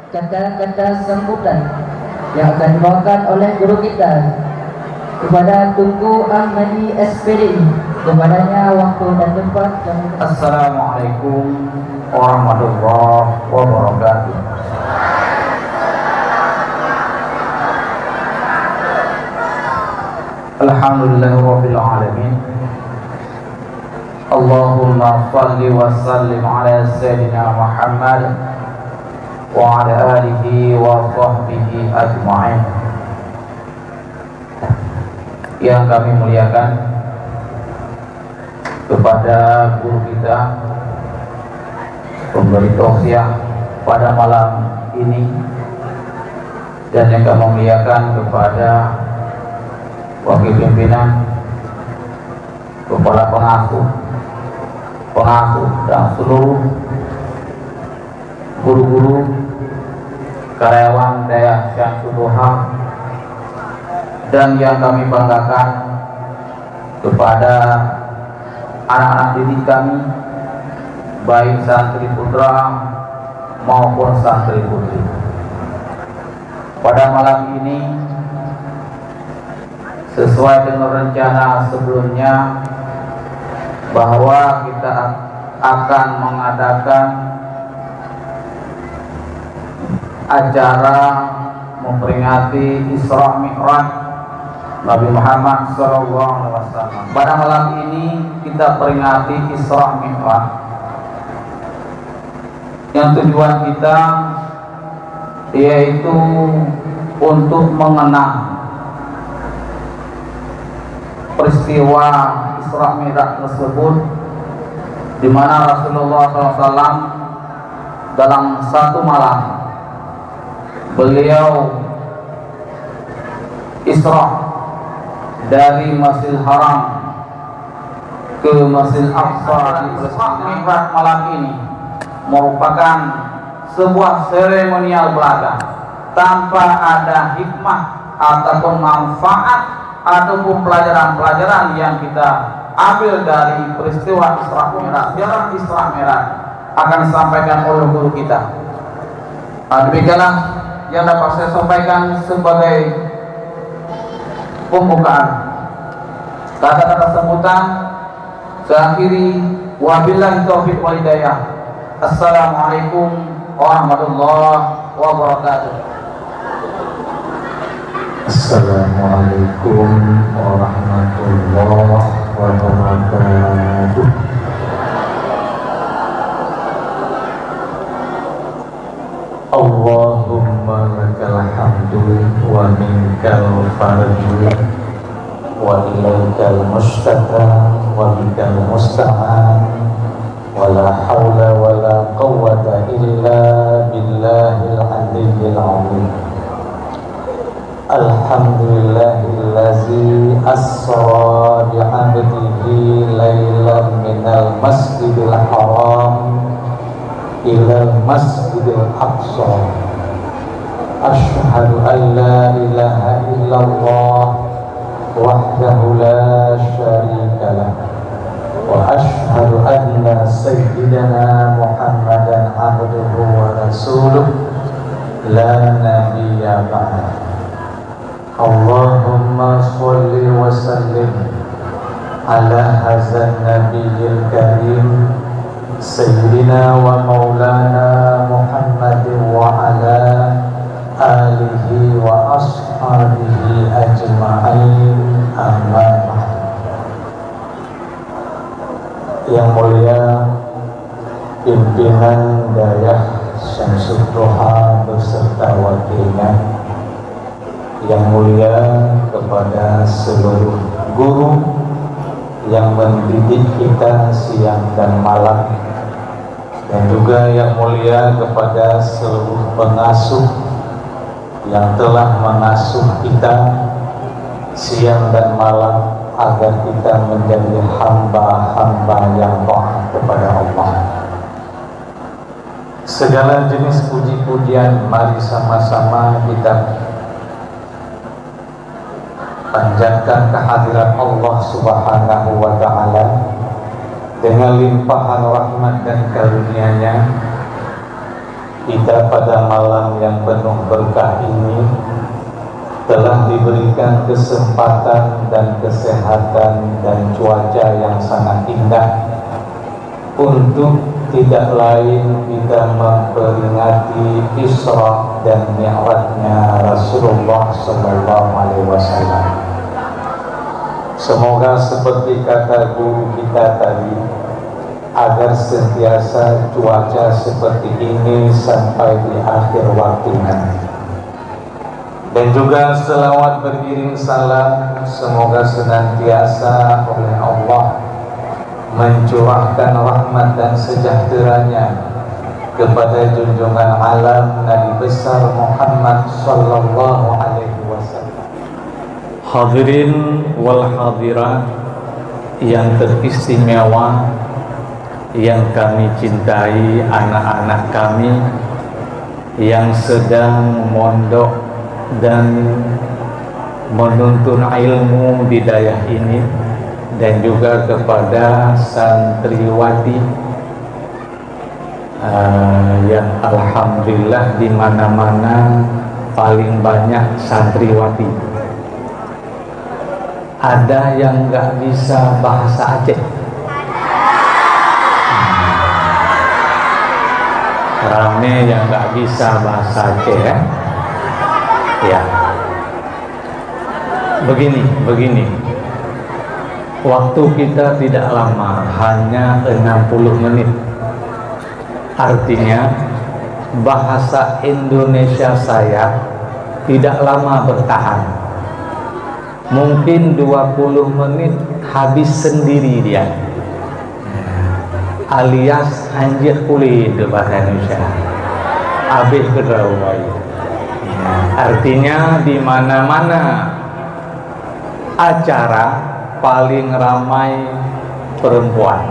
kata-kata sambutan yang akan dibawakan oleh guru kita kepada Tunku Ahmadi SPDI. Kepadanya waktu dan tempat. Assalamualaikum warahmatullahi wabarakatuh. Alhamdulillahirabbil alamin. Allahumma shalli wa sallim ala sayyidina Muhammad wa ala alihi wa sahbihi ajma'in. Yang kami muliakan kepada guru kita, pemberi tausiah pada malam ini, dan yang kami muliakan kepada wakil pimpinan, kepala pengasuh dan seluruh guru-guru karyawan Daya Syamsul Duha, dan yang kami banggakan kepada anak-anak didik kami, baik santri putra maupun santri putri. Pada malam ini, sesuai dengan rencana sebelumnya, bahwa kita akan mengadakan acara memperingati Isra Mi'raj Nabi Muhammad SAW. Pada malam ini kita peringati Isra Mi'raj, yang tujuan kita yaitu untuk mengenang peristiwa Isra Mi'raj tersebut, di mana Rasulullah SAW dalam satu malam beliau Isra dari Masjidil Haram ke Masjidil Aqsa di Palestina. Mi'raj malam ini merupakan sebuah seremonial belaka tanpa ada hikmah ataupun manfaat ataupun pelajaran-pelajaran yang kita ambil dari peristiwa Isra Mi'raj. Sejarah Isra Mi'raj akan disampaikan oleh guru kita. Demikianlah yang dapat saya sampaikan sebagai pembukaan. Kata-kata sambutan saya akhiri, wabillahi taufiq wal hidayah. Assalamualaikum warahmatullahi wabarakatuh. Assalamualaikum warahmatullahi wabarakatuh. Allahumma lakal hamdu wa minkal farju wa ilaikal mustaka wa bikal musta'an wa la hawla wa la quwwata illa billahil aliyyil azim. Alhamdulillahillazi asra bi'abdihi laylan minal masjidil haram ilal masjidil aqsa. Asyhadu an la ilaha illallah wahdahu la syarika lah, wa asyhadu anna sayyidana Muhammadan abduhu wa rasuluh la nabiyya ba'dah. Allahumma sholli wa sallim ala hazan nabiyil karim sayyidina wa maulana Muhammadin wa ala alihi wa ashabihi ajma'in, amma ba'd. Yang mulia pimpinan Daya Syamsul Duha beserta wakilnya, yang mulia kepada seluruh guru yang mendidik kita siang dan malam, dan juga yang mulia kepada seluruh pengasuh yang telah mengasuh kita siang dan malam agar kita menjadi hamba-hamba yang taat kepada Allah. Segala jenis puji-pujian mari sama-sama kita panjatkan kehadiran Allah Subhanahu wa ta'ala dengan limpahan rahmat dan karunia-Nya kita pada malam yang penuh berkah ini telah diberikan kesempatan dan kesehatan dan cuaca yang sangat indah untuk tidak lain kita memperingati Isra dan Mi'rajnya Rasulullah Sallallahu Alaihi Wasallam. Semoga seperti kata guru kita tadi, agar sentiasa cuaca seperti ini sampai di akhir waktu nanti. Dan juga selawat beriring salam semoga senantiasa oleh Allah mencurahkan rahmat dan sejahteranya kepada junjungan alam Nabi besar Muhammad sallallahu alaihi wasallam. Hadirin wal hadirat yang teristimewa, yang kami cintai, anak-anak kami yang sedang mondok dan menuntun ilmu di daerah ini, dan juga kepada santriwati yang alhamdulillah di mana-mana paling banyak santriwati. Ada yang nggak bisa bahasa Aceh, rame yang nggak bisa bahasa Aceh ya. Ya, begini. Waktu kita tidak lama, hanya 60 menit. Artinya bahasa Indonesia saya tidak lama bertahan. Mungkin 20 menit habis sendiri dia. Alias anjir kulit bahasa Indonesia. Habis kerawai. Artinya di mana-mana acara paling ramai perempuan.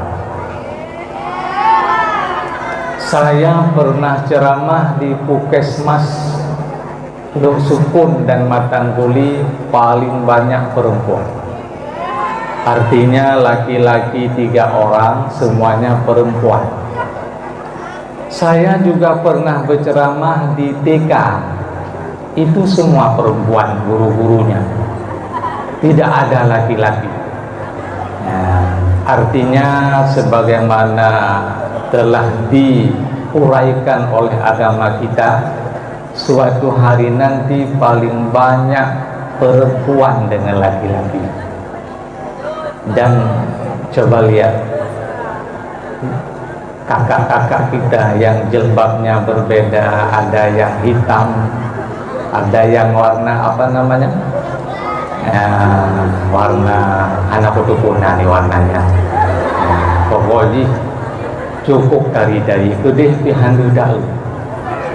Saya pernah ceramah di Puskesmas Luk Sukun dan Matangguli, paling banyak perempuan. Artinya laki-laki 3 orang, semuanya perempuan. Saya juga pernah berceramah di TK, itu semua perempuan guru-gurunya, tidak ada laki-laki. Artinya sebagaimana telah diuraikan oleh agama kita, suatu hari nanti paling banyak perempuan dengan laki-laki. Dan coba lihat kakak-kakak kita yang jilbabnya berbeda, ada yang hitam, ada yang warna apa namanya, warna anak putih-putih nih warnanya. Pokoknya cukup dari itu deh pihandu dahulu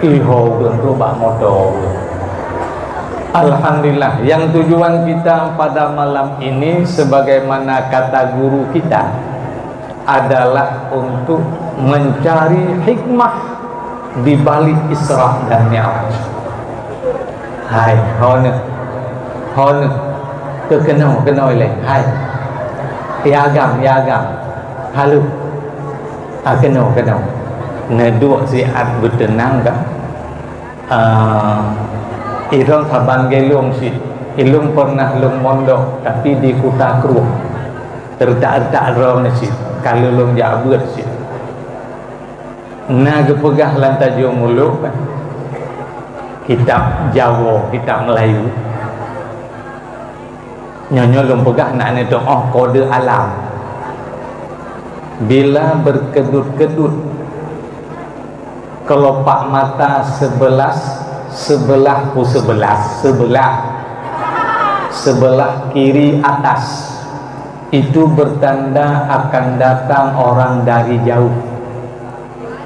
iho dan rubah motor. Alhamdulillah, yang tujuan kita pada malam ini sebagaimana kata guru kita adalah untuk mencari hikmah di balik Isra dan Mi'raj. Hai, hon kenal le. Hai, agam. Halo. Kenal. Neduk siat bertenang kan? Irong saban gelung si. Ilung pernah lung mondok tapi di Kuta Kruh. Tertak-tertak rong si. Kalau lung jabut si. Nah gepegah lantai jo muluk kan? Kitab Jawa, kitab Melayu. Nyonya lung pegah nak ni doa kode alam. Bila berkedut-kedut kelopak mata sebelah kiri atas, itu bertanda akan datang orang dari jauh.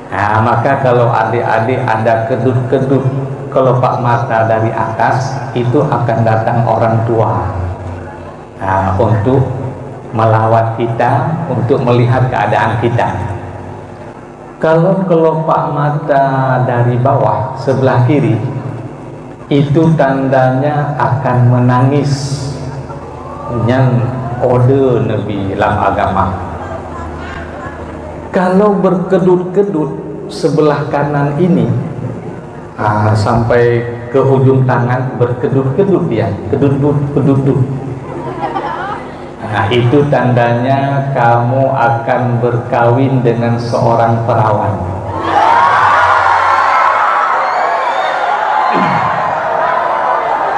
Nah, maka kalau adik-adik ada kedut-kedut kelopak mata dari atas, itu akan datang orang tua. Nah, untuk melawat kita, untuk melihat keadaan kita. Kalau kelopak mata dari bawah sebelah kiri, itu tandanya akan menangis. Yang kode Nabi dalam agama. Kalau berkedut-kedut sebelah kanan ini, sampai ke ujung tangan berkedut-kedut dia, kedut-kedut. Nah, itu tandanya kamu akan berkawin dengan seorang perawan.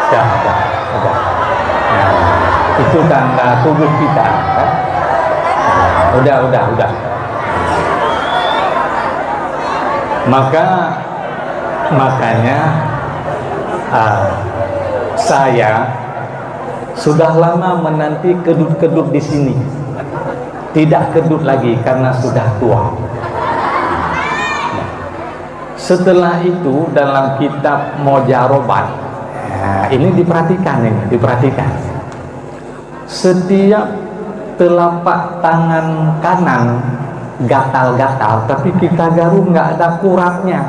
Dah. Nah, itu tanda tubuh kita, kan? Udah. Makanya saya sudah lama menanti kedut-kedut di sini. Tidak kedut lagi karena sudah tua. Setelah itu dalam kitab Mojarobat, ini diperhatikan. Setiap telapak tangan kanan gatal-gatal, tapi kita garuk nggak ada kuratnya.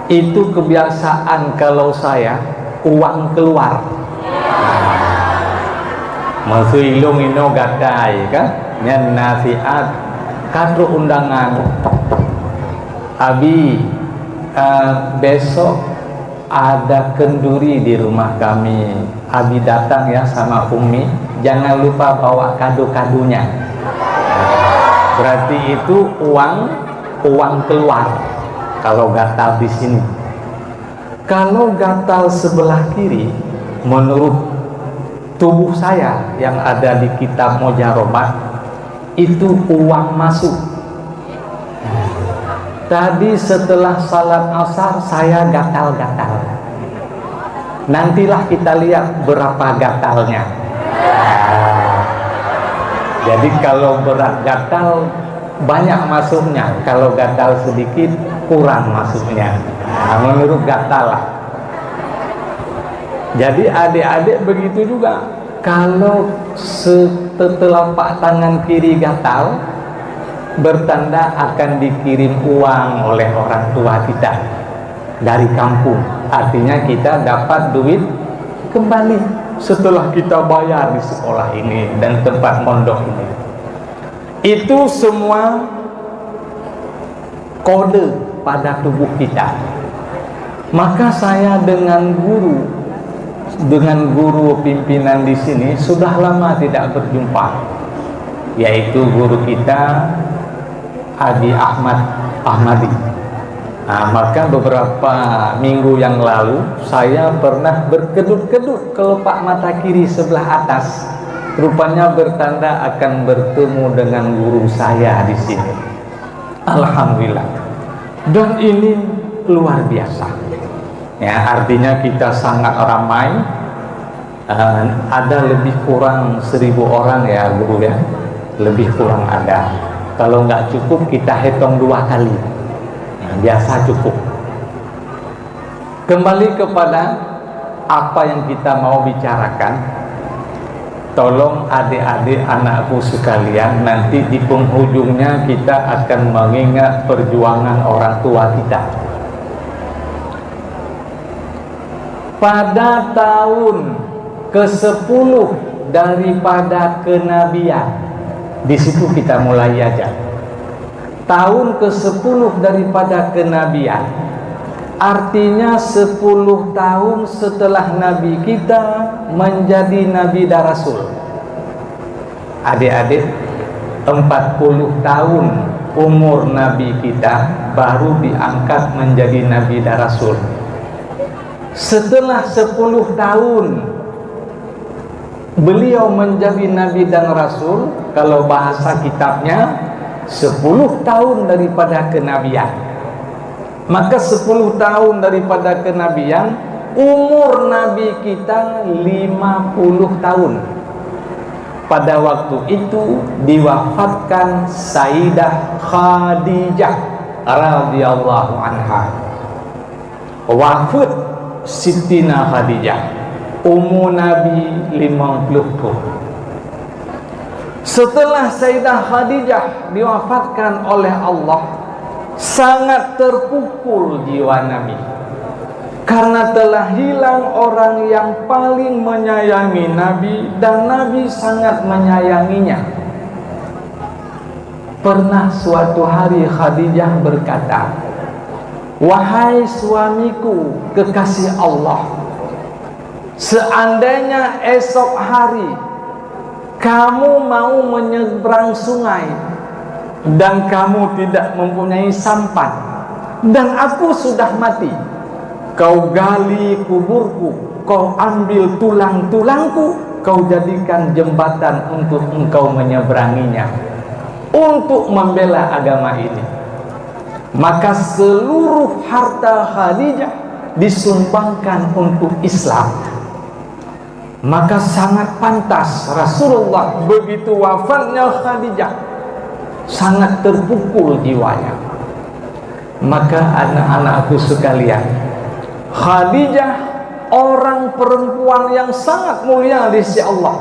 Itu kebiasaan kalau saya uang keluar. Masuk ilung ino gadai kan, nyan nasihat, kadro undangan. Abi, besok ada kenduri di rumah kami. Abi datang ya sama Umi. Jangan lupa bawa kado-kadonya. Berarti itu uang keluar. Kalau gatal di sini. Kalau gatal sebelah kiri, menurut tubuh saya yang ada di kitab Mojarobat, itu uang masuk. Tadi setelah salat asar saya gatal-gatal. Nantilah kita lihat berapa gatalnya. Jadi kalau berat gatal banyak masuknya, kalau gatal sedikit kurang masuknya. Menurut gatal lah. Jadi adik-adik begitu juga. Kalau telapak tangan kiri gatal, bertanda akan dikirim uang oleh orang tua kita dari kampung. Artinya kita dapat duit kembali setelah kita bayar di sekolah ini dan tempat mondok ini. Itu semua kode pada tubuh kita. Maka saya dengan guru pimpinan di sini sudah lama tidak berjumpa, yaitu guru kita Adi Ahmadi. Nah, maka beberapa minggu yang lalu saya pernah berkedut-kedut kelopak mata kiri sebelah atas. Rupanya bertanda akan bertemu dengan guru saya di sini. Alhamdulillah. Dan ini luar biasa. Ya, artinya kita sangat ramai. Ada lebih kurang 1000 orang ya guru ya. Lebih kurang ada. Kalau nggak cukup kita hitung 2 kali. Biasa cukup. Kembali kepada apa yang kita mau bicarakan. Tolong adik-adik anakku sekalian, nanti di penghujungnya kita akan mengingat perjuangan orang tua kita. Pada tahun ke-10 daripada kenabian, di situ kita mulai aja. Tahun ke-10 daripada kenabian, artinya 10 tahun setelah Nabi kita menjadi Nabi dan Rasul. Adik-adik, 40 tahun umur Nabi kita baru diangkat menjadi Nabi dan Rasul. Setelah 10 tahun beliau menjadi Nabi dan Rasul, kalau bahasa kitabnya 10 tahun daripada kenabian. Maka 10 tahun daripada kenabian, umur Nabi kita 50 tahun. Pada waktu itu diwafatkan Sayyidah Khadijah radhiyallahu anha. Wafat Sittina Khadijah, umur Nabi 50 tahun. Setelah Sayyidah Khadijah diwafatkan oleh Allah, sangat terpukul jiwa Nabi karena telah hilang orang yang paling menyayangi Nabi dan Nabi sangat menyayanginya. Pernah suatu hari Khadijah berkata, wahai suamiku kekasih Allah, seandainya esok hari kamu mau menyeberang sungai dan kamu tidak mempunyai sampan dan aku sudah mati, kau gali kuburku, kau ambil tulang-tulangku, kau jadikan jembatan untuk engkau menyeberanginya untuk membela agama ini. Maka seluruh harta Khadijah disumbangkan untuk Islam. Maka sangat pantas Rasulullah begitu wafatnya Khadijah sangat terpukul jiwanya. Maka anak-anakku sekalian, Khadijah orang perempuan yang sangat mulia di sisi Allah.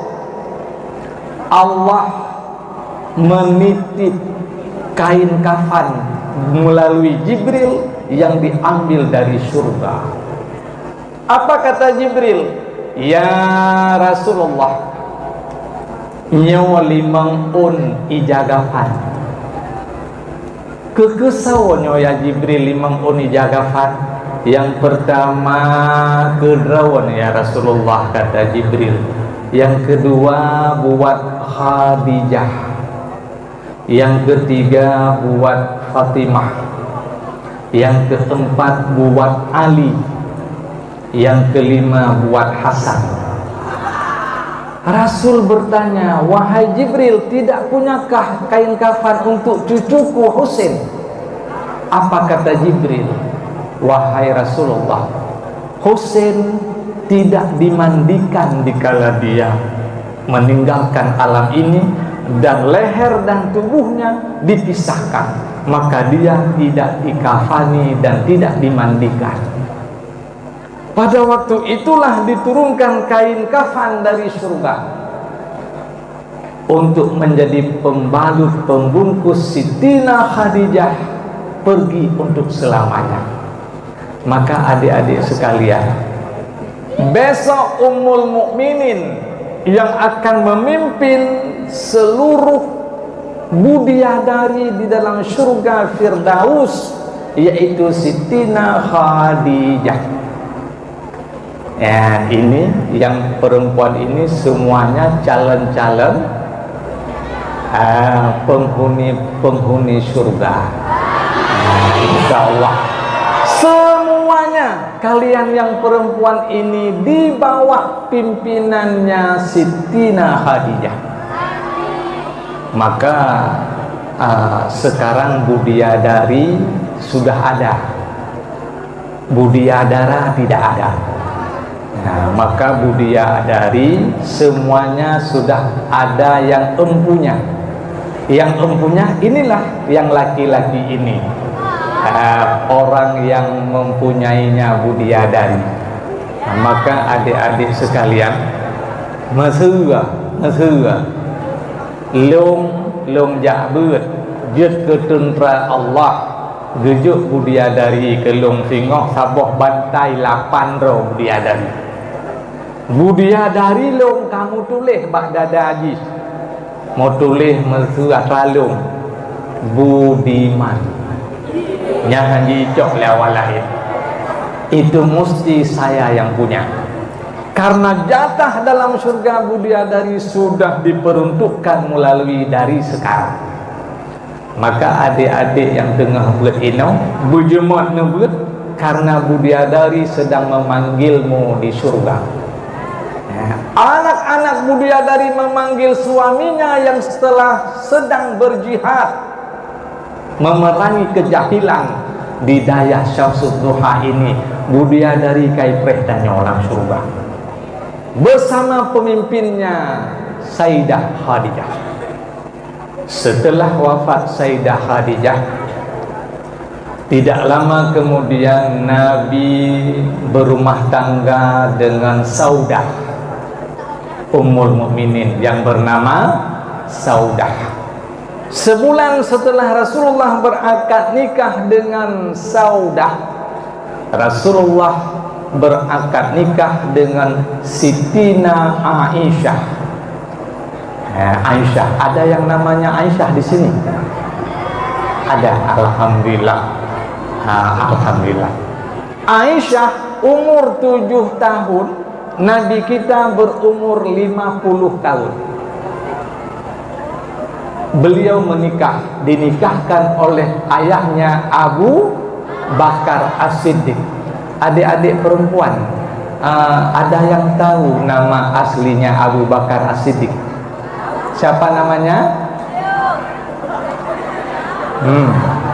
Allah menitip kain kafan melalui Jibril yang diambil dari surga. Apa kata Jibril? Ya Rasulullah, nyawa limang ijagafan. Kekesawannya ya Jibril limang ijagafan. Yang pertama kedrawan ya Rasulullah, kata Jibril. Yang kedua buat Khadijah. Yang ketiga buat Fatimah. Yang keempat buat Ali. Yang kelima buat Hasan. Rasul bertanya, wahai Jibril, tidak punyakah kain kafan untuk cucuku Husain? Apa kata Jibril? Wahai Rasulullah, Husain tidak dimandikan dikala dia meninggalkan alam ini, dan leher dan tubuhnya dipisahkan, maka dia tidak dikafani dan tidak dimandikan. Pada waktu itulah diturunkan kain kafan dari surga untuk menjadi pembalut pembungkus Sitina Khadijah pergi untuk selamanya. Maka adik-adik sekalian, besok Ummul Mukminin yang akan memimpin seluruh bidadari di dalam surga Firdaus, yaitu Sitina Khadijah. Ya, ini yang perempuan ini semuanya calon-calon penghuni surga. Insya Allah semuanya kalian yang perempuan ini di bawah pimpinannya Sitina Khadijah. Maka sekarang bidadari sudah ada, bidadara tidak ada. Nah, maka bidadari semuanya sudah ada yang empunya. Yang empunya inilah yang laki-laki ini, orang yang mempunyainya bidadari. Nah, maka adik-adik sekalian, mesra long jabut jut ketentra Allah gejuk bidadari ke long singok saboh bantai 8 ro bidadari. Bidadari long kamu tulis bak dada haji, mau tulis mesra ralung budiman yang haji cok lewalahin, itu mesti saya yang punya, karena jatah dalam surga bidadari sudah diperuntukkan melalui dari sekarang. Maka adik-adik yang tengah buat ino bujemot nebut, karena bidadari sedang memanggilmu di surga. Anak-anak bidadari memanggil suaminya yang setelah sedang berjihad memerangi kejahilan di daya Syamsud Duha ini. Bidadari kai prehtanya orang surga bersama pemimpinnya Sayyidah Khadijah. Setelah wafat Sayyidah Khadijah, tidak lama kemudian Nabi berumah tangga dengan Saudah Ummul Mukminin yang bernama Saudah. Sebulan setelah Rasulullah berakad nikah dengan Saudah, Rasulullah berakad nikah dengan Sitina Aisyah. Aisyah, ada yang namanya Aisyah di sini? Ada, alhamdulillah. Alhamdulillah. Aisyah umur 7 tahun, Nabi kita berumur 50 tahun. Beliau dinikahkan oleh ayahnya Abu Bakar As-Siddiq. Adik-adik perempuan, ada yang tahu nama aslinya Abu Bakar As-Siddiq? Siapa namanya?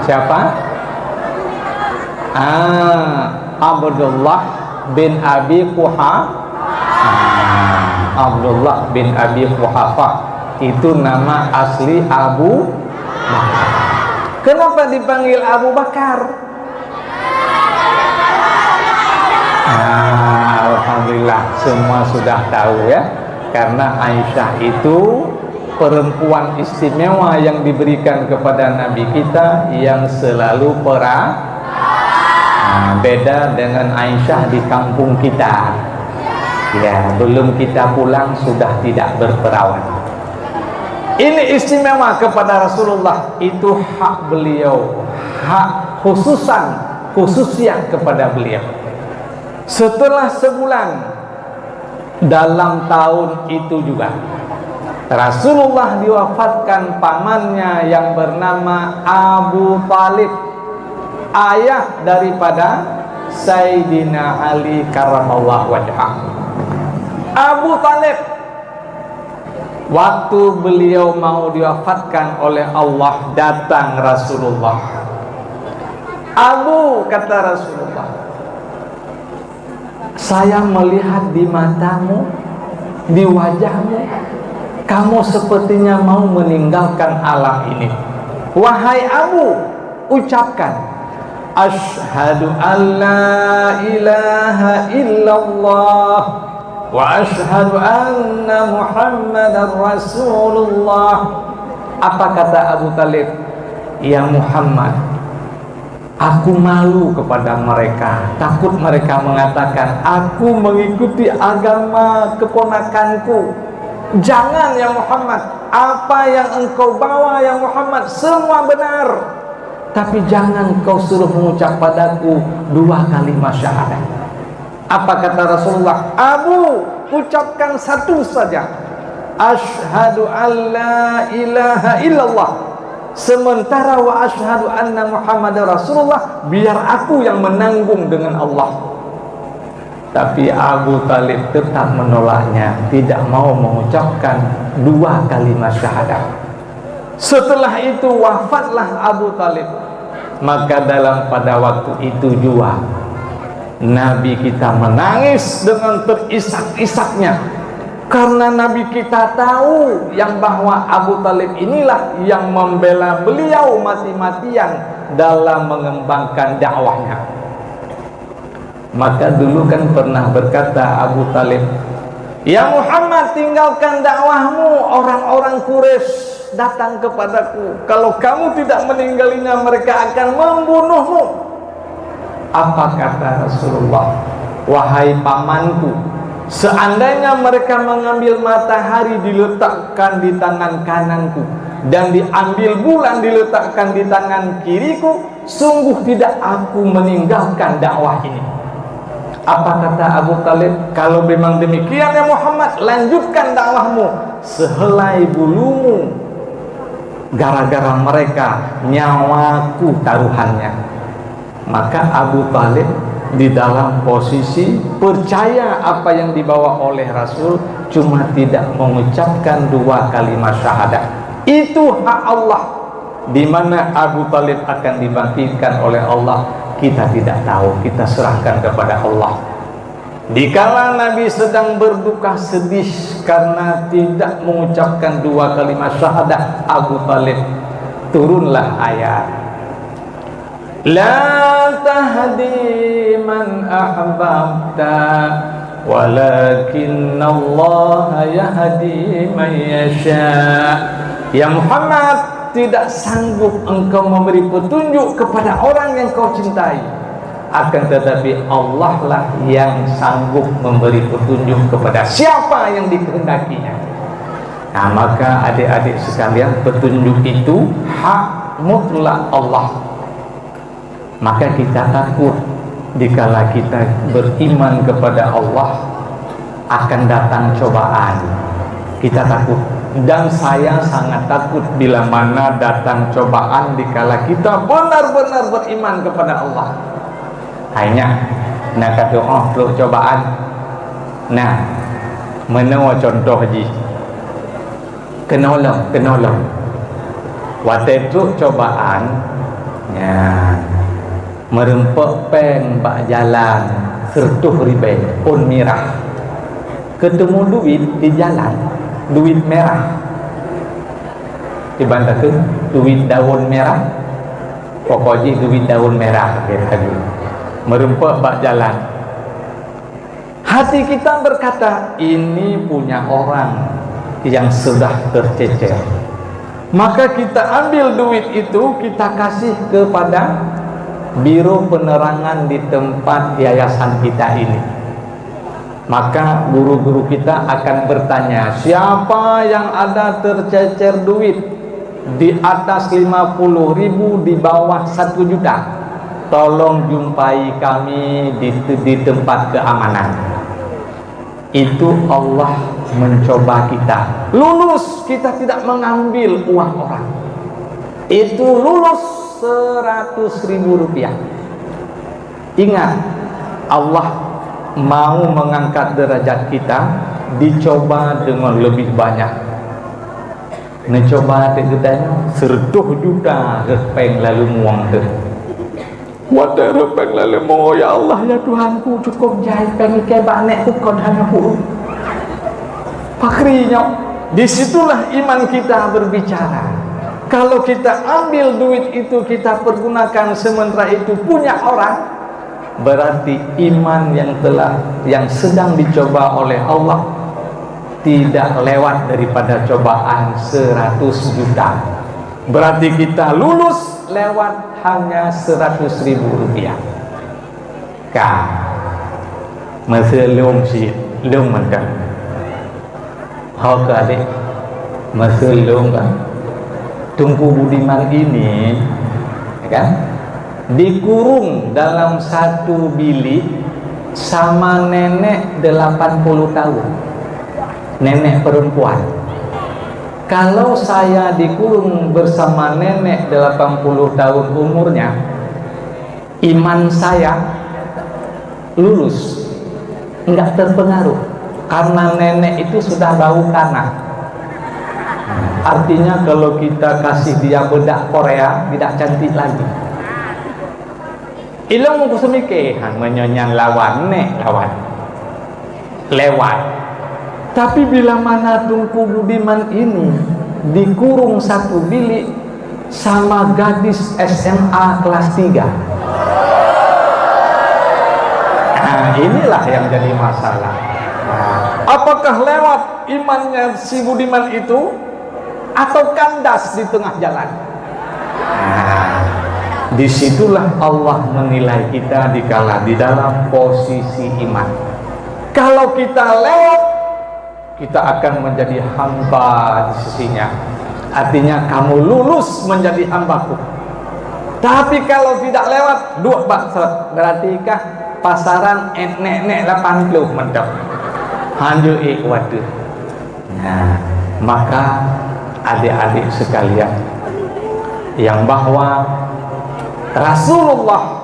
Siapa? Abdullah bin Abi Abdullah bin Abi Quhafah. Itu nama asli Abu Bakar. Kenapa dipanggil Abu Bakar? Alhamdulillah, semua sudah tahu ya. Karena Aisyah itu perempuan istimewa yang diberikan kepada Nabi kita yang selalu perang. Beda dengan Aisyah di kampung kita. Ya, belum kita pulang sudah tidak berperawan. Ini istimewa kepada Rasulullah, itu hak beliau, hak khususian kepada beliau. Setelah sebulan dalam tahun itu juga Rasulullah diwafatkan pamannya yang bernama Abu Talib, ayah daripada Sayyidina Ali karramallahu wajhah. Abu Talib, waktu beliau mau diwafatkan oleh Allah, datang Rasulullah. Abu, kata Rasulullah, saya melihat di matamu, di wajahmu, kamu sepertinya mau meninggalkan alam ini. Wahai Abu, ucapkan, asyhadu an la ilaha illallah wa asyhadu anna Muhammadar Rasulullah. Apa kata Abu Talib? Ya Muhammad, aku malu kepada mereka, takut mereka mengatakan aku mengikuti agama keponakanku. Jangan ya Muhammad, apa yang engkau bawa ya Muhammad semua benar, tapi jangan kau suruh mengucap padaku 2 kalimat syahadat. Apa kata Rasulullah? Abu, ucapkan satu saja, asyhadu an la ilaha illallah, sementara wa asyhadu anna Muhammadar Rasulullah, biar aku yang menanggung dengan Allah. Tapi Abu Talib tetap menolaknya, tidak mau mengucapkan 2 kalimat syahadat. Setelah itu wafatlah Abu Talib. Maka pada waktu itu juga Nabi kita menangis dengan terisak-isaknya, karena Nabi kita tahu yang bahwa Abu Talib inilah yang membela beliau mati-matian dalam mengembangkan dakwahnya. Maka dulu kan pernah berkata Abu Talib, ya Muhammad, tinggalkan dakwahmu, orang-orang Quraisy datang kepadaku, kalau kamu tidak meninggalnya mereka akan membunuhmu. Apa kata Rasulullah? Wahai pamanku, seandainya mereka mengambil matahari diletakkan di tangan kananku dan diambil bulan diletakkan di tangan kiriku, sungguh tidak aku meninggalkan dakwah ini. Apa kata Abu Talib? Kalau memang demikian ya Muhammad, lanjutkan dakwahmu sehelai bulumu. Gara-gara mereka nyawaku taruhannya. Maka Abu Talib di dalam posisi percaya apa yang dibawa oleh Rasul, cuma tidak mengucapkan 2 kalimat syahadat. Itu hak Allah. Di mana Abu Talib akan dibangkitkan oleh Allah, kita tidak tahu, kita serahkan kepada Allah. Dikala Nabi sedang berduka sedih karena tidak mengucapkan 2 kalimat syahadat Abu Talib, turunlah ayat, la tahdi man ahbabta walakinna Allah yahdi man yasha. Ya Muhammad, tidak sanggup engkau memberi petunjuk kepada orang yang kau cintai, akan tetapi Allah lah yang sanggup memberi petunjuk kepada siapa yang dikehendakinya. Nah, maka adik-adik sekalian, petunjuk itu hak mutlak Allah. Maka kita takut dikala kita beriman kepada Allah akan datang cobaan. Kita takut, dan saya sangat takut bila mana datang cobaan dikala kita benar-benar beriman kepada Allah. Hanya nak kata perlu cobaan. Nah, menawa contoh ji kenolong waktu itu cobaan ya merempek peng bak jalan sertuh riben pun merah, ketemu duit di jalan, duit merah dibantakan duit daun merah, pokoknya duit daun merah gitu. Merempek bak jalan, hati kita berkata ini punya orang yang sudah tercecer, maka kita ambil duit itu kita kasih kepada biro penerangan di tempat yayasan kita ini. Maka guru-guru kita akan bertanya, siapa yang ada tercecer duit di atas 50.000, di bawah 1 juta, tolong jumpai kami di tempat keamanan. Itu Allah mencoba kita. Lulus, kita tidak mengambil uang orang. Itu lulus 100.000 rupiah. Ingat, Allah mau mengangkat derajat kita, dicoba dengan lebih banyak. Mencoba kita 100 juta repeng lalu muang tu. Wadah repeng lalu muang, ya Allah ya Tuhanku, cukup jahit pengi kebak nek tu kau dah aku. Fakrinya, disitulah iman kita berbicara. Kalau kita ambil duit itu kita pergunakan sementara itu punya orang, berarti iman yang sedang dicoba oleh Allah tidak lewat daripada cobaan 100 juta. Berarti kita lulus lewat hanya 100.000 rupiah. Kah, masih lum mentang. Hau ke adik, masih lum kan? Tunku Budiman ini kan dikurung dalam satu bilik sama nenek 80 tahun, nenek perempuan. Kalau saya dikurung bersama nenek 80 tahun umurnya, iman saya lulus, enggak terpengaruh karena nenek itu sudah bau tanah. Artinya kalau kita kasih dia bedak Korea tidak cantik lagi. Ilmu kusemikihan menyonyan lawan nek lawan lewat. Tapi bila mana Tunku Budiman ini dikurung satu bilik sama gadis SMA kelas 3. Nah, inilah yang jadi masalah. Apakah lewat imannya si Budiman itu atau kandas di tengah jalan? Nah, disitulah Allah menilai kita dikala di dalam posisi iman. Kalau kita lewat, kita akan menjadi hamba di sisinya. Artinya kamu lulus menjadi hambaku. Tapi kalau tidak lewat, dua baksat, beratikah pasaran nek 80 mendap hanjur ikwatu. Nah, maka adik-adik sekalian, yang bahwa Rasulullah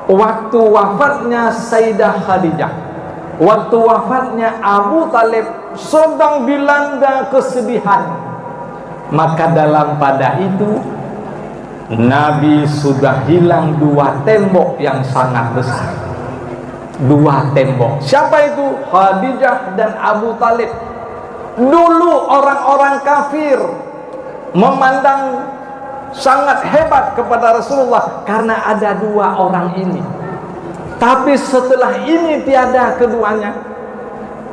waktu wafatnya Sayyidah Khadijah, waktu wafatnya Abu Talib sedang dilanda kesedihan, maka dalam pada itu Nabi sudah hilang 2 tembok yang sangat besar. 2 tembok. Siapa itu? Khadijah dan Abu Talib. Dulu orang-orang kafir memandang sangat hebat kepada Rasulullah karena ada 2 orang ini. Tapi setelah ini tiada keduanya,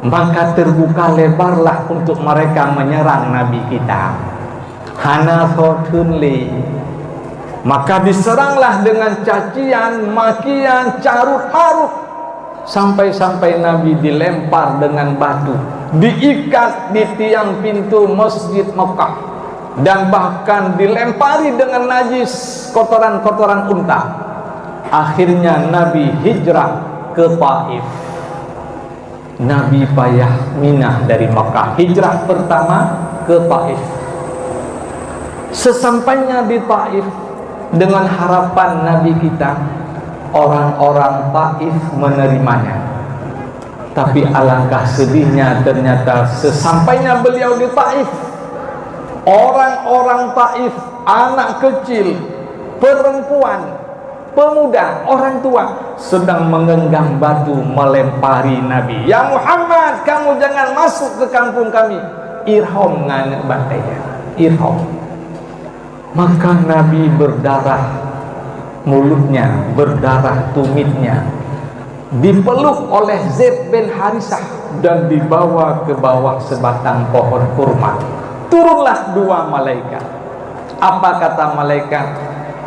maka terbuka lebarlah untuk mereka menyerang Nabi kita. Hanafotunli, maka diseranglah dengan cacian, makian, carut marut, sampai-sampai Nabi dilempar dengan batu, diikat di tiang pintu Masjid Mekah, dan bahkan dilempari dengan najis kotoran-kotoran unta. akhirnya Nabi hijrah ke Taif. Nabi payah minah dari Makkah, hijrah pertama ke Taif. Sesampainya di Taif, dengan harapan Nabi kita, orang-orang Taif menerimanya. Tapi alangkah sedihnya, ternyata sesampainya beliau di Taif, orang-orang Taif, anak kecil, perempuan, pemuda, orang tua sedang menggenggam batu melempari Nabi. Ya Muhammad, kamu jangan masuk ke kampung kami. Irham nganek bataya, irham. Maka Nabi berdarah mulutnya, berdarah tumitnya, dipeluk oleh Zaid bin Harisah dan dibawa ke bawah sebatang pohon kurma. Turunlah dua malaikat. Apa kata malaikat?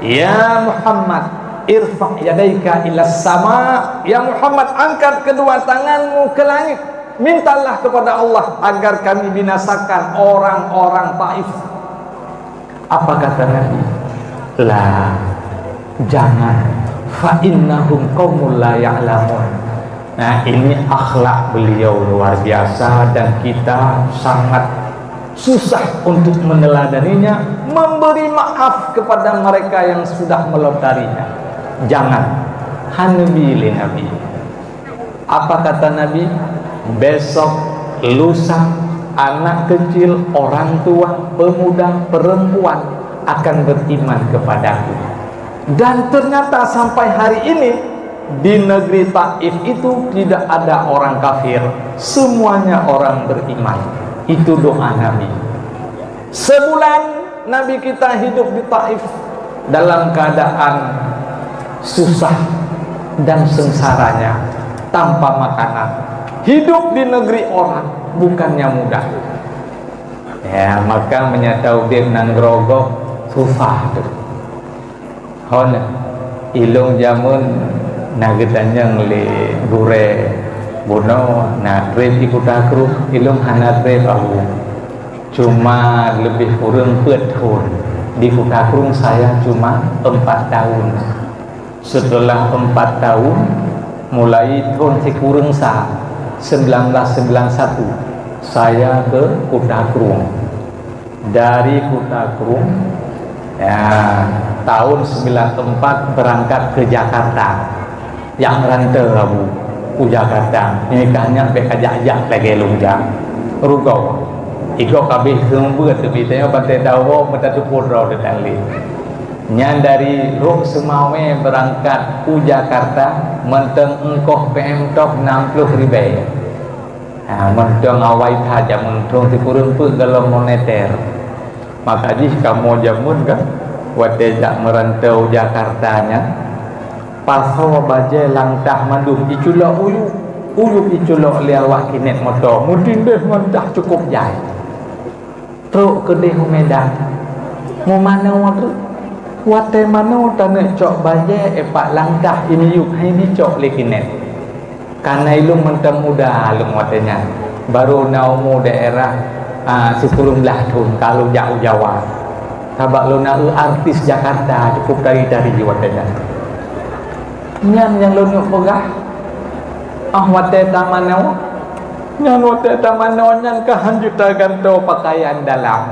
Ya Muhammad, irfa' yadaika ila sama. Ya Muhammad, angkat kedua tanganmu ke langit, mintalah kepada Allah agar kami binasakan orang-orang Taif. Apa kata Nabi? La, jangan, fa innahum qaumul la ya'lamun. Nah, ini akhlak beliau luar biasa dan kita sangat susah untuk meneladaninya, memberi maaf kepada mereka yang sudah melontarinya. Jangan, hanbi Nabi. Apa kata Nabi? Besok, lusa, anak kecil, orang tua, pemuda, perempuan akan beriman kepadaku. Dan ternyata sampai hari ini di negeri Taif itu tidak ada orang kafir, semuanya orang beriman. Itu doa Nabi. Sebulan Nabi kita hidup di Taif dalam keadaan susah dan sengsaranya, tanpa makanan. Hidup di negeri orang bukannya mudah. Ya, maka menyatau dia nang grogok susah tu. Hon ilung jamun nagetanya ngeli gure bono na trip ikut akru ilung hana trip aku. Cuma lebih kurang 4 tahun. Di Kutakrung saya cuma 4 tahun. Setelah 4 tahun, mulai tahun sekurang 1991, saya ke Kutakrung. Dari Kutakrung, ya, tahun 94 berangkat ke Jakarta. Yang merantau Abu ke Jakarta. Nikahnya sampai kajak-jak lagi lungjang. Rugau. Iko kabeh sumber tapi tanya pantai dawo mata tu purau detali. Nyan dari Ruk Semawe berangkat ke Jakarta menteng engkoh PM top 60 ribu. Menteng awai saja menteng dikurun pun dalam moneter. Maka jih kamu jamun kan wate jak merantau Jakartanya pasawa baje langtah mandum iculok uyuk iculok liawak kinet motor mudin deh mentah cukup jai. Truk ke deh Medan mau mana waktu wate mana tanah cok baje epak langkah ini yuk ini cok lekinet karena ilmu mentang muda ilmu watenya baru naumu daerah 10 tahun kalau jauh Jawa kabak lo nak artis Jakarta cukup dari watenya nyan yang lo nyuk pegah wate tamanau nyan wate tamanau nyan kehanjuta ganto pakaian dalam.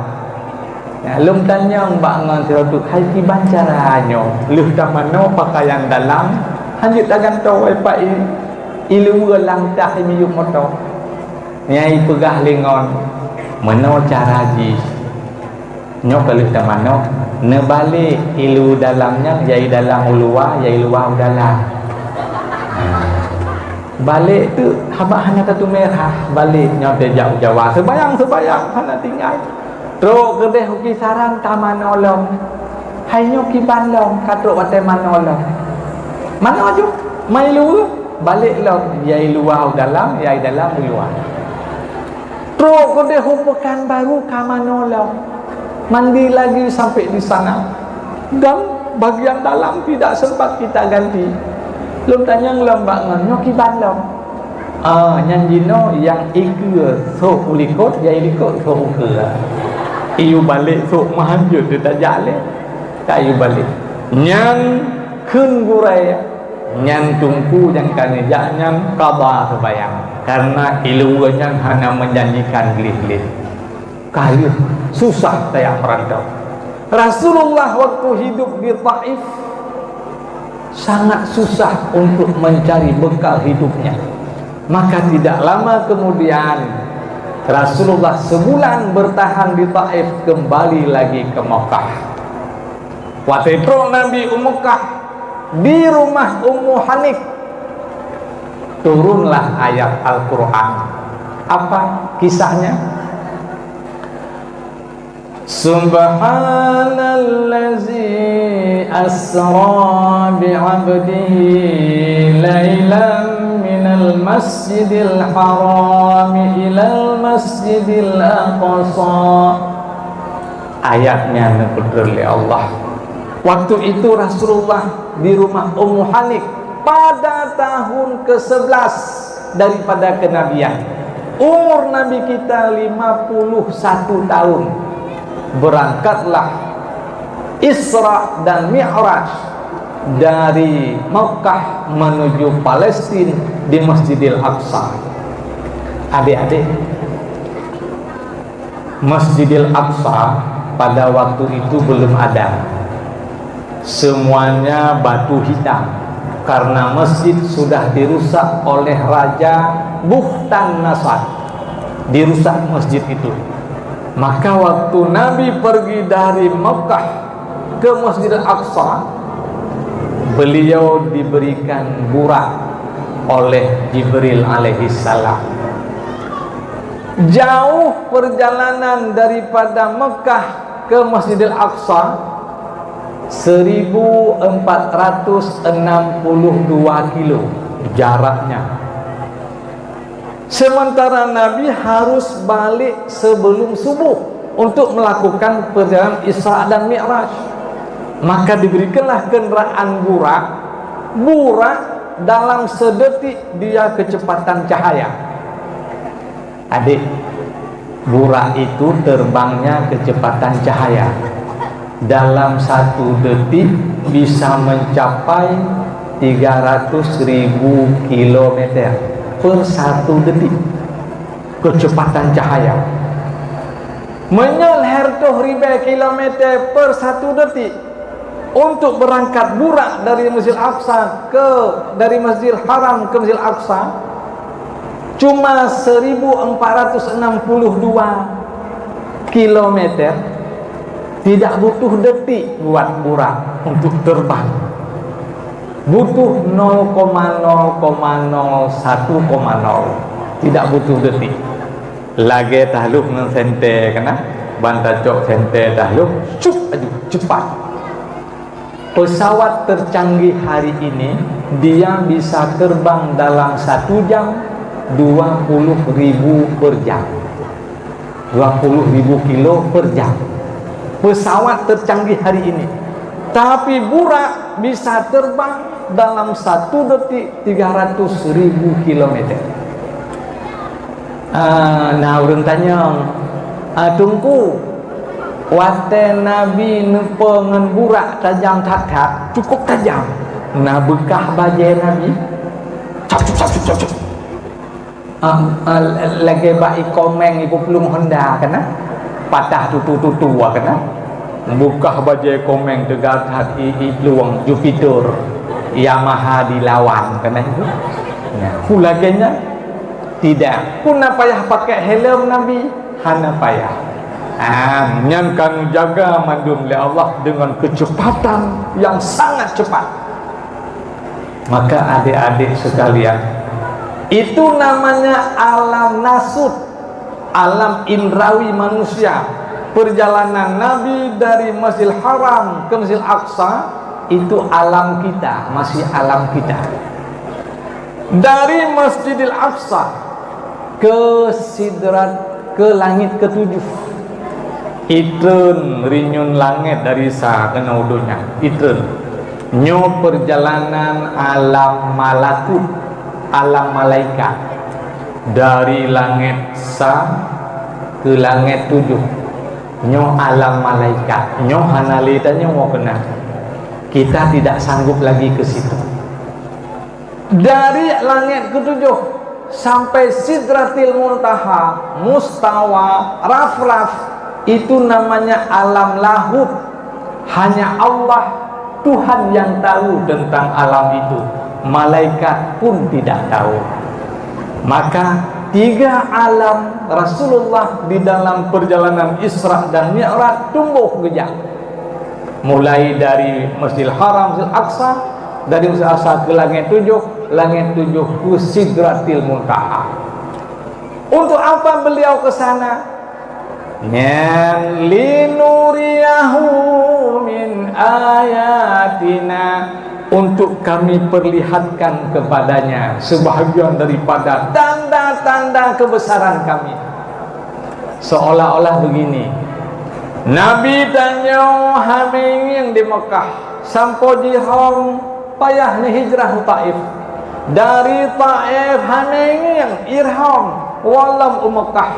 Ya, lum tanya mbak ngan tu hai ki bancaranya luh tamanau pakaian dalam hanjuta ganto pa ilu langkah ini yuk moto. Nyai pegah lingon meno cara ji nyok luh tamanau ne balik ilu dalamnya yai dalam luar yai luar dalam. Balik tu habak hanya satu merah balik nyote jauh Jawa sebayang hanya tinggal truk kedeh uki sarang taman olong hanya kiban long katruk wate manolong mana ajuk mai lu balik long yai luar dalam yai dalam luar truk kedeh pekan baru kamanolong mandi lagi sampai di sana dan bagian dalam tidak sempat kita ganti. Belum tanya ngelambak nganyo kiban long. Nyanjino yang ikut sok ulikot ya ilikot sok ke. Iu balik sok mahanjut dia tak jale. Kayu balik. Nyan kun gurai nyan tungku yang kani jangan qada terbayang karena ilunya hanya menjanjikan gelih-gelih kali susah saya merantau. Rasulullah waktu hidup di Taif sangat susah untuk mencari bekal hidupnya. Maka tidak lama kemudian Rasulullah sebulan bertahan di Taif, kembali lagi ke Mekah. Waktu itu Nabi Mekah di rumah Ummu Hanik turunlah ayat Al-Quran. Apa kisahnya? Subhanallazi asra bi'abdihi laylan minal masjidil haram ilal masjidil aqsa. Ayatnya diputar oleh Allah. Waktu itu Rasulullah di rumah Ummu Hanik pada tahun ke-11 daripada kenabian. Umur Nabi kita 51 tahun. Berangkatlah Isra dan Mi'raj dari Makkah menuju Palestina di Masjidil Aqsa. Adik-adik, Masjidil Aqsa pada waktu itu belum ada. Semuanya batu hitam karena masjid sudah dirusak oleh Raja Bukhtan Nasar. Dirusak masjid itu. Maka waktu Nabi pergi dari Mekah ke Masjidil Aqsa, beliau diberikan burak oleh Jibril alaihissalam. Jauh perjalanan daripada Mekah ke Masjidil Aqsa 1462 kilo jaraknya. Sementara Nabi harus balik sebelum subuh untuk melakukan perjalanan Isra dan Mi'raj. Maka diberikanlah kendaraan burak. Burak dalam sedetik dia kecepatan cahaya. Adik, burak itu terbangnya kecepatan cahaya. Dalam 1 detik bisa mencapai 300.000 kilometer per 1 detik kecepatan cahaya. Menyelher tuh ribu kilometer per 1 detik untuk berangkat burak dari Masjidil Aqsa dari Masjidil Haram ke Masjidil Aqsa cuma 1462 kilometer. Tidak butuh detik buat burak untuk terbang. Butuh 0,0,01,0. Tidak butuh detik. Lagi tahluk dengan sente kena banta cok sente tahluk cup aju cepat. Pesawat tercanggih hari ini dia bisa terbang dalam 1 jam 20.000 per jam. 20.000 kilo per jam. Pesawat tercanggih hari ini. Tapi burak bisa terbang dalam 1 detik 300.000 kilometer. Nah, orang tanya, tunggu, waktu Nabi nempa dengan burak tajam tak cukup tajam. Nah, bekah baju Nabi, cap. Lagi baik komeng ibu pelung Honda kena patah tutu kena buka baju komeng dekat hati peluang Jupiter Yamaha dilawan kena itu. Nah, pulagenya tidak pun payah pakai helm Nabi, hana payah. Nyan kan jaga mandum oleh Allah dengan kecepatan yang sangat cepat. Maka adik-adik sekalian, itu namanya alam nasut, alam indrawi manusia. Perjalanan Nabi dari Masjidil Haram ke Masjidil Aqsa itu alam kita, masih alam kita. Dari Masjidil Aqsa ke Sidrat, ke langit ke-7. Itun rinyun langit dari sa kena udunya. Itun nyo perjalanan alam malakut, alam malaikat, dari langit sa ke langit 7. Nyo alam malaikat, nyo hanalita nyo mau kena. kita tidak sanggup lagi ke situ. Dari langit ketujuh sampai Sidratil Muntaha, Mustawa, Raf-Raf, itu namanya alam lahut. Hanya Allah Tuhan yang tahu tentang alam itu. Malaikat pun tidak tahu. Maka 3 alam Rasulullah di dalam perjalanan Isra dan Mi'raj tumbuh gejak. Mulai dari Masjidil Haram, Masjidil Aqsa, dari Masjidil Aqsa ke langit 7, langit 7 ke Sidratil Muntaha. Untuk apa beliau ke sana? Linuriyahu min ayatina, untuk kami perlihatkan kepadanya sebahagian daripada tanda-tanda kebesaran kami. Seolah-olah begini, Nabi tanya haming yang di Mekah sampai di Haram payah ni hijrah Taif. Dari Taif haming yang Irham walam Mekah,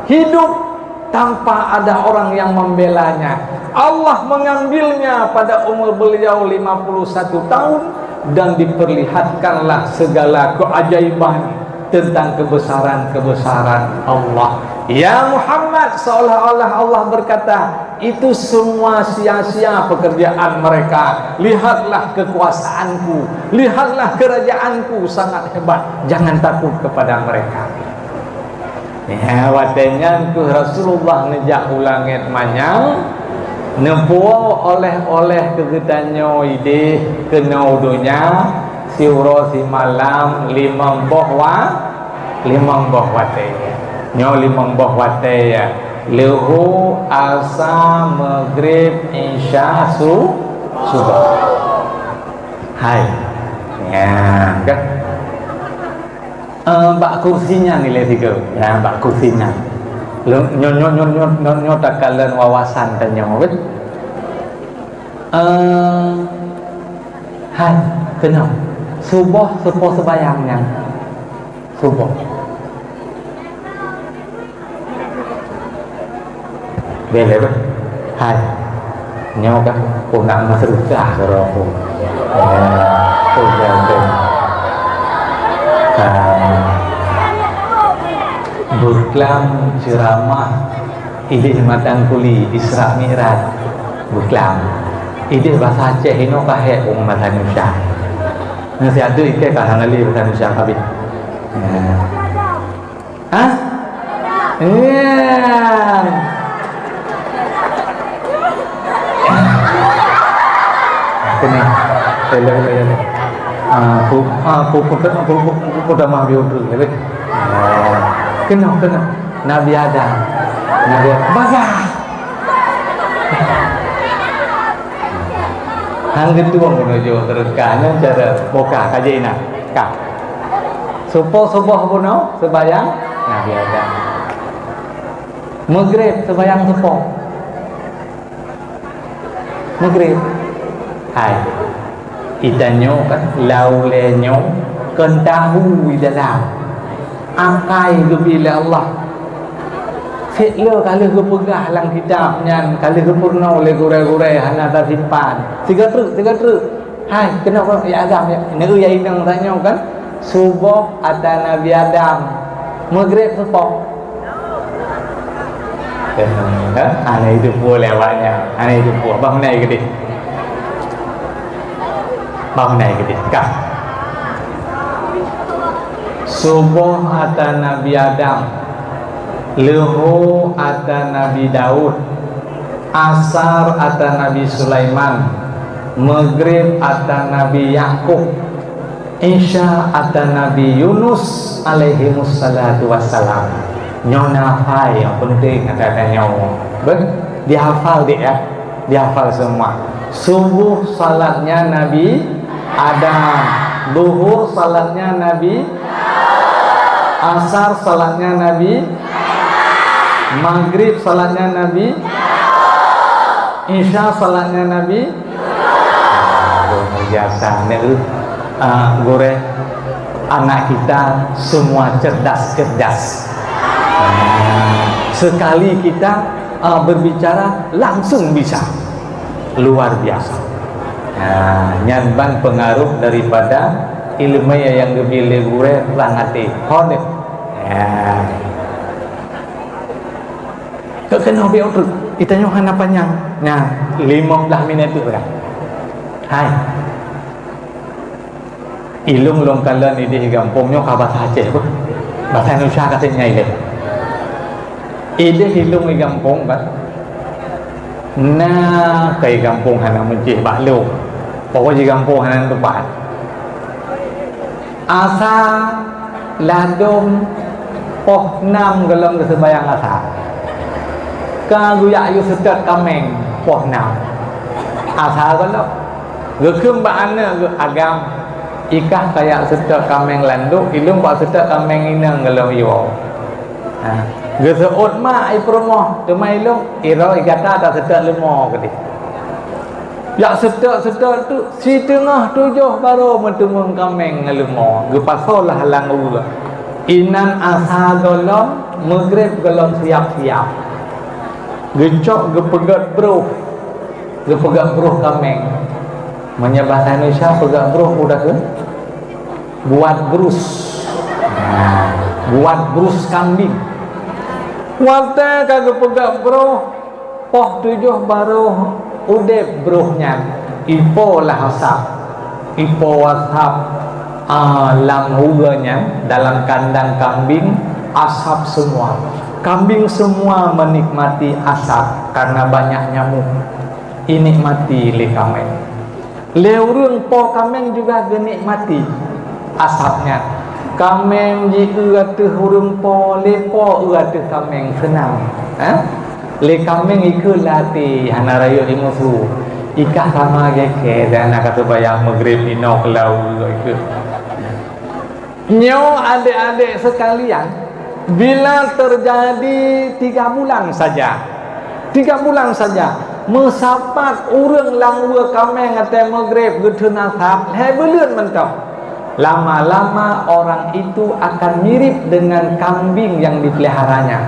hidup tanpa ada orang yang membelanya. Allah mengambilnya pada umur beliau 51 tahun dan diperlihatkanlah segala keajaiban tentang kebesaran-kebesaran Allah. Ya Muhammad, seolah-olah Allah berkata, itu semua sia-sia pekerjaan mereka. Lihatlah kekuasaanku, lihatlah kerajaanku sangat hebat. Jangan takut kepada mereka. Ya, watenya ku Rasulullah nejak ulangit manyang nepuo oleh-oleh kegetanyo ide kena udunya siuro si malam 5 boh wate nyo 5 boh wate ya lehu asa maghrib isya subuh. Hai ya kan bak kursinya nilai 3 ya, bak kursinya nyo takalan wawasan tanya bet hai kenal subuh sebayangnya subuh bele bet hai nyo kah nak masrukah karo aku jangan buklam ceramah ide matang kuli Isra Mi'raj buklam ide bahasa Aceh ino kahe bahasa Indonesia nasi ada ike kahang ali bahasa Indonesia kabin hah iya kena lele aku dah mah biar dulu lele kena Nabi Adam baga hang gitu menuju teruskan cara boka kajaina kah subuh bono sebayang Nabi Adam maghrib sebayang subuh maghrib hai itanyo kan laulenyo kan tahu di dalam angkai bila Allah fitlo kali ke pegah lang kitabnya kali ke purna oleh gurai-gurai hana tak simpan 3 truk hai kenapa ya agam ya ini ya indang tanya kan subuh ada Nabi Adam maghrib subuh aneh itu pun lewatnya aneh itu pun bang naik gede kah subuh ada Nabi Adam, luhu ada Nabi Daud, asar ada Nabi Sulaiman, maghrib ada Nabi Yakub, isya ada Nabi Yunus alaihi wassalatu wassalam. Nyona fai yang penting ada nyawa. Dihafal dia, dihafal semua. Subuh salatnya Nabi Adam, duhur salatnya Nabi, asar salatnya Nabi, maghrib salatnya Nabi, isya salatnya Nabi. Biasa nih, gore anak kita semua cerdas. Sekali kita berbicara langsung bisa, luar biasa. Nyanban pengaruh daripada ilmu yang dibeli gue langati hone kena biar tu kita nyohan apa nyang 15 minit tu kan hai ilung long kalan ini di kampung nyo ka bahasa Aceh pun bahasa Indonesia katanya ile ide ilung di kampung kan na kai kampung hana mencih baklo pokok di kampung hana tempat asa ladum poh nam gelong kesebayang asa kaguya yu sedat kameng poh nam asa gelong gekembaan agam ikah kayak sedak kameng landuk ilung pak sedak kameng inang gelong yo geseut ma ai promo demai ilung iro igata tak sedak lemo kedi ya sedak tu si tengah 7 baru mentemung kameng lemo gepasol lah halang ula inan asa golong maghrib golong siap-siap gecok gepegat bruh kameng Manya bahasa Indonesia pegang bruh udah ke buat brus buat brus kambing wate kagak pegang bruh poh 7 baru udah bruhnya ipo lah asap ipo asap lam huganya dalam kandang kambing asap semua kambing semua menikmati asap karena banyak nyamuk ini mati le kameng leurung po kameng juga genikmati asapnya kameng jika tu hurung po lepo tu kameng senang le kameng ikut latih hana rayu imusu ikah sama geke dan nak kata bayang maghrib ino kelau ikut nyo adik-adik sekalian bila terjadi 3 bulan saja mesapat urang langwa kameng ate maghrib gedun asap hebelun mentok lama-lama orang itu akan mirip dengan kambing yang dipeliharanya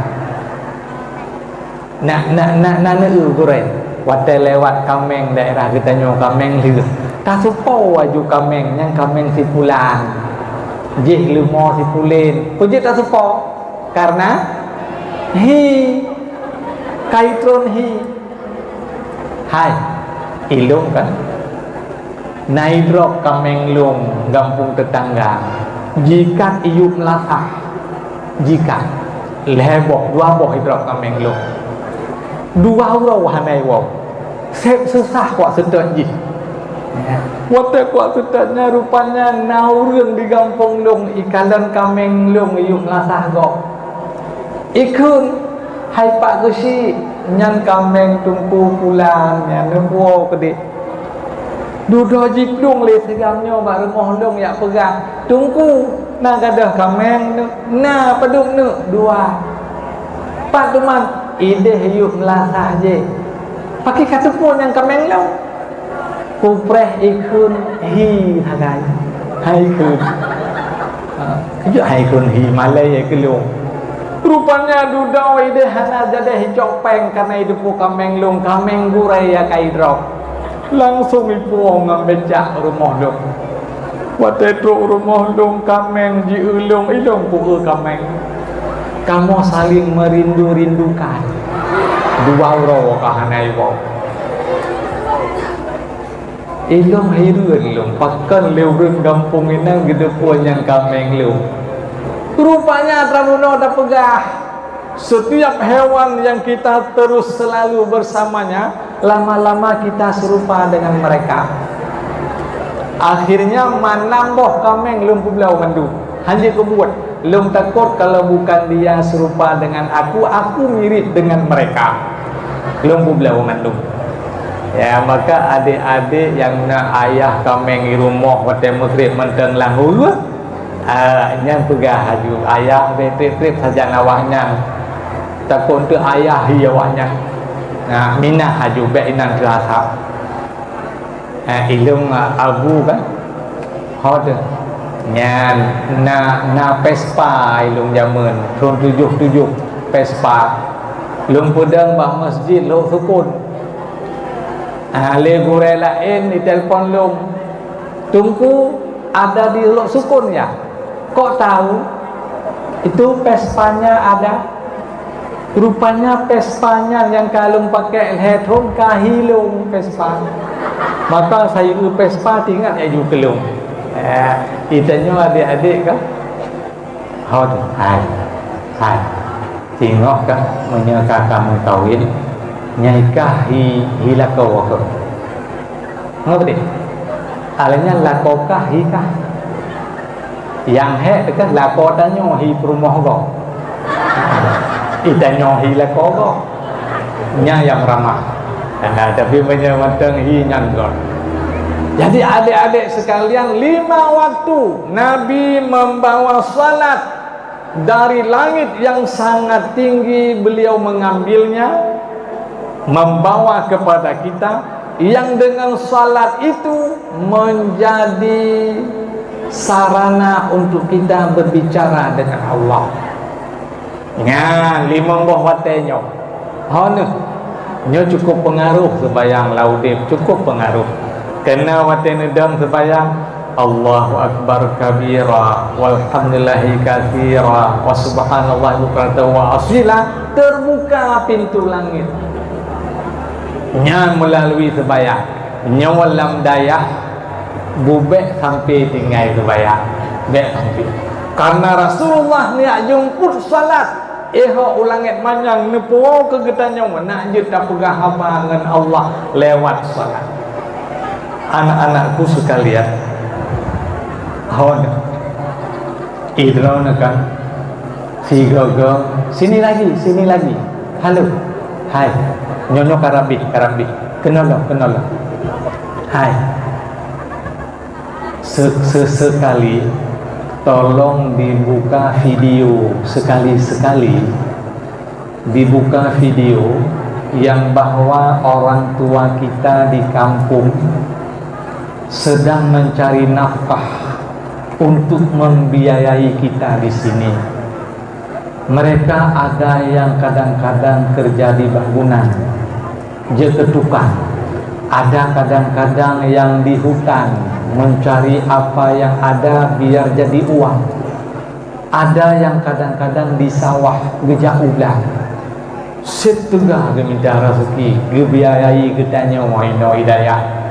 nak goreng wate lewat kameng daerah kita nyo kameng liu tak supo waju kameng yang kameng sipulan jih lumo sipulin pujit tak supo karena kaitron hai ilung kan naidrok kameng lung gampung tetangga jika iup lasah jika leboh 2 boh hidrok kameng lung 2 urau hanai wow sep susah kuat sedot jih wate kuat sedotnya rupanya naurung di gampung lung ikalan kameng lung iup lasah gok ikun hai pak gusi nyan kameng tumpu pulang nyan nempuo kedi dudo jiplung le segamnyo bak remoh long yak pegang tungku na gadah kameng na peduk nu 2 pat teman ide hiup melasah je pakai kata pun yang kameng long kupreh ikun hi hagai hai kun kejuk hai kun hi malai kelung rupanya dudau ide hana jadi hijau peng karena hidup kameng lung kameng gurai ya kaidrok langsung ipu ngambecak rumah dong wate truk rumah dong kameng ji ulung ilung pu kameng kamu saling merindu-rindukan 2 ro kahanai wo ilung hirun lung pakan leurun kampung inang gede puan yang kameng lung rupanya Trabuno dah pegah setiap hewan yang kita terus selalu bersamanya lama-lama kita serupa dengan mereka akhirnya manamboh kameng lumpuh belau mandu hanya kebuat lum takut kalau bukan dia serupa dengan aku mirip dengan mereka lumpuh belau mandu ya maka adik-adik yang nak ayah kameng di rumah waktu maghrib menteng lahul yang pegah haju ayah trip saja nawahnya takut tu ayah hiawanya minah haju beinan terasa ilung abu kan hod nyan na pespa ilung zaman tahun 77 pespa lung pedang bah masjid lo sukun Le gurai lain di telefon lum. Tunggu ada di Lok Sukun ya. Kok tahu? Itu Vespanya ada. Rupanya Vespanya yang kalung pakai headphone kahilung Vespa. Maka saya Vespa tinggal aju kelung. Itanya adik-adik kan? Hai. Tengok kan menyeka kamu kawin nyaikah hilakau aku. Ngapa deh? Alanya lakokah hikah. Yang dekat lako tanyo hi rumah go. Itanyo hi lako go. Nya yang ramah. Tapi menyewatang hi nyanggon. Jadi adik-adik sekalian 5 waktu Nabi membawa salat dari langit yang sangat tinggi, beliau mengambilnya membawa kepada kita yang dengan salat itu menjadi sarana untuk kita berbicara dengan Allah. Ngan 5 buah watenyo. Nyo cukup pengaruh sebayang laudib, cukup pengaruh. Kena waten edam sebayang Allahu Akbar kabira walhamdulillahi katsira wa subhanallahi bukratan wa asila, terbuka pintu langit. Nya melalui sebayang nyawalam dayah bubek sampai tinggal sebayang bek sampai karena Rasulullah ni jemput salat ulangit manyang nepo kegetanya nak je tak pegah hamba dengan Allah lewat salat. Anak-anakku sekalian, idrona kan si gogo sini lagi halo hai nyonya karabi kenal hai sekali tolong dibuka video sekali-sekali dibuka video yang bahwa orang tua kita di kampung sedang mencari nafkah untuk membiayai kita di sini. Mereka ada yang kadang-kadang kerja di bangunan, jeketukan. Ada kadang-kadang yang di hutan mencari apa yang ada biar jadi uang. Ada yang kadang-kadang di sawah gejak ulang. Setengah geminta rezeki, gebiayai getanya moino hidayah.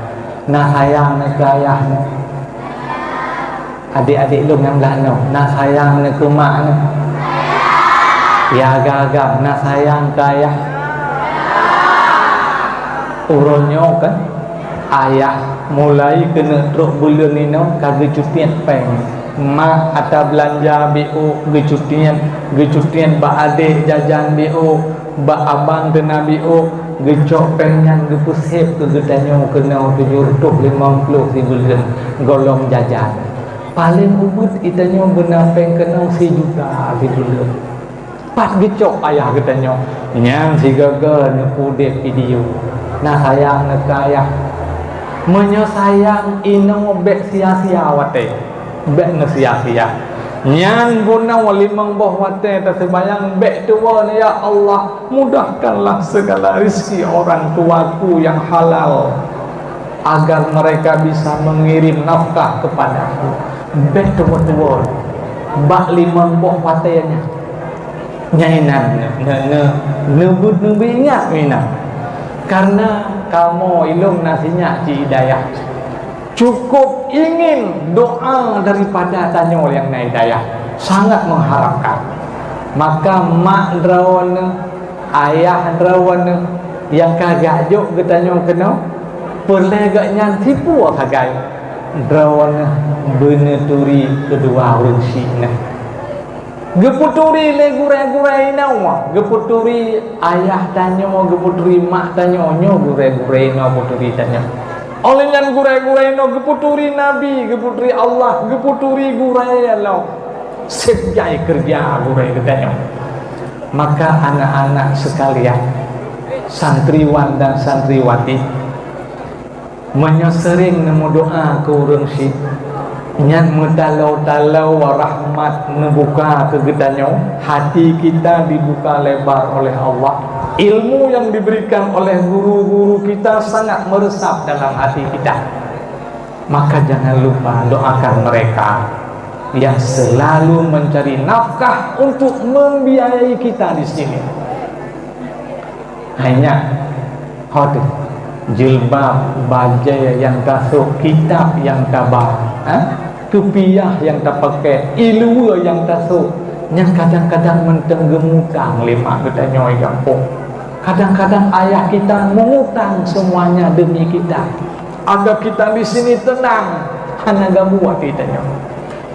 Nah sayang nak ayah nak. Adik-adik lu yang belah no. Nak sayang nak ke mak nak. Ya agak-agak nak sayang ke ayah. Uronyo kan ayah mulai kena teruk bulan ni no kagak cutian peng. Mak atau belanja BO gecutian ba adik jajan BO ba abang kena BO gecok pengen gepusip ke getanya kena 750 si bulan golong jajan paling ubud itanya benar peng kena 1 juta si bulan pas gecok ayah getanya nyang si gagal nepu dek video nah sayang nak ayah menyayang ino bek sia-sia wate bek na sia-sia nyang guna walimang boh wate tersebayang bek tua ni ya Allah mudahkanlah segala rizki orang tuaku yang halal agar mereka bisa mengirim nafkah kepadaku bek tua bak limang boh wate nya nyainan nebut ingat mina karena kamu ilmu nasinya ci hidayah cukup ingin doa daripada tanya yang naik hidayah sangat mengharapkan maka mak drawana ayah drawana yang kagak jok getanya kena perlegaknya tipu kagak drawana beneturi kedua urusina geputuri le gurai-gurai nawa geputuri ayah tanya geputuri mak tanya nyo gurai-gurai no puturi tanya oleh yang gurai-gurai no geputuri nabi geputuri Allah geputuri gurai Allah sejai kerja gurai katanya maka anak-anak sekalian santriwan dan santriwati menyesering nemu doa ke urang si nyan mentalau-talau warahmat membuka kegetanyo hati kita dibuka lebar oleh Allah ilmu yang diberikan oleh guru-guru kita sangat meresap dalam hati kita. Maka jangan lupa doakan mereka yang selalu mencari nafkah untuk membiayai kita di sini. Hanya khotib, jilbab, bajai yang tasuk, kitab yang tabah, tupiah yang tak pakai, ilmu yang tasuk, yang kadang-kadang mentenggemutang lima kita nyoi kampung. Kadang-kadang ayah kita mengutang semuanya demi kita agar kita di sini tenang. Hanya gak buat kita nyoi.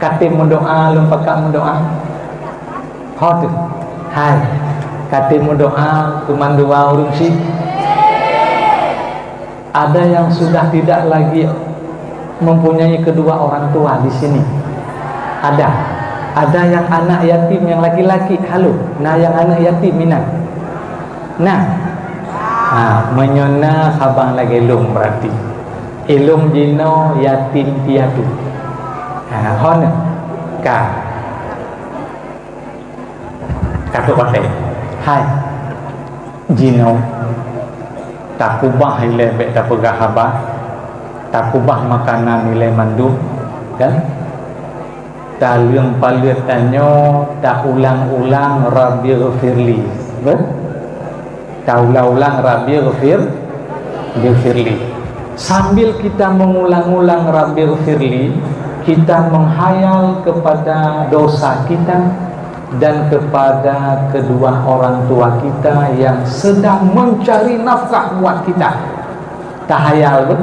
Kata mendoa, lumpakan mendoa. Khotib, hai, kata mendoa, kumandua urung sih. Ada yang sudah tidak lagi mempunyai kedua orang tua di sini. Ada yang anak yatim yang laki-laki. Halo, nah yang anak yatim minat. Nah, menyona sabang lagi ilum berarti. Ilum jino yatim piatu. Hon kata pakai. Hai, jino. Tak kubah nilai baik tak pegah habah, tak kubah makanan nilai manduk, kan? Tak liang palir tanyo, tak ulang-ulang Rabbi ghafirli, tak ulang-ulang Rabbi ghafirli. Sambil kita mengulang-ulang Rabbi ghafirli, kita menghayal kepada dosa kita dan kepada kedua orang tua kita yang sedang mencari nafkah buat kita. Tahayal,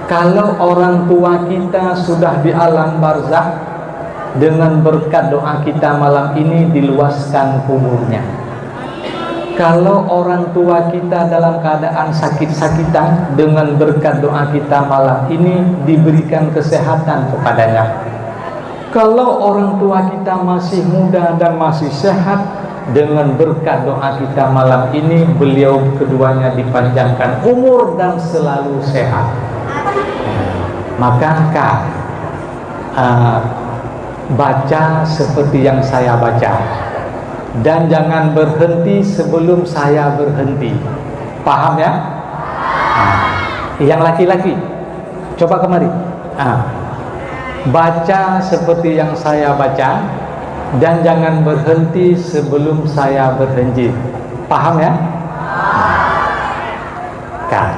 kalau orang tua kita sudah di alam barzakh, dengan berkat doa kita malam ini diluaskan kuburnya. Kalau orang tua kita dalam keadaan sakit-sakitan, dengan berkat doa kita malam ini diberikan kesehatan kepadanya. Kalau orang tua kita masih muda dan masih sehat, dengan berkat doa kita malam ini beliau keduanya dipanjangkan umur dan selalu sehat. Maka baca seperti yang saya baca, dan jangan berhenti sebelum saya berhenti. Paham ya? Yang laki-laki coba kemari. Baca seperti yang saya baca dan jangan berhenti sebelum saya berhenti. Paham ya?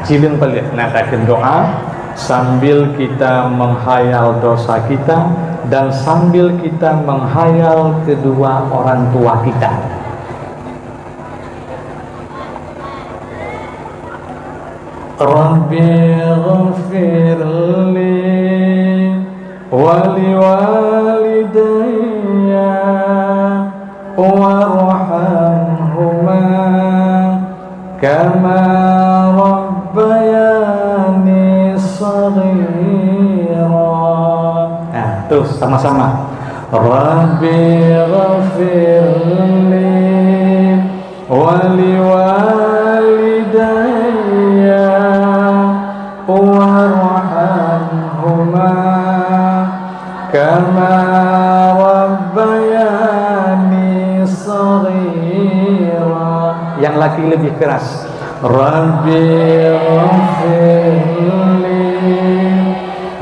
Cilin pelit natakan doa sambil kita menghayal dosa kita dan sambil kita menghayal kedua orang tua kita. Rabbi ghafirli wali walidayya warhamhuma kama rabbayani shaghira. Terus sama-sama. Rabbi ghafirli wali walidayya warhamhuma kama rabbayani shaghira. Yang laki lebih keras. Rabbi ghafirli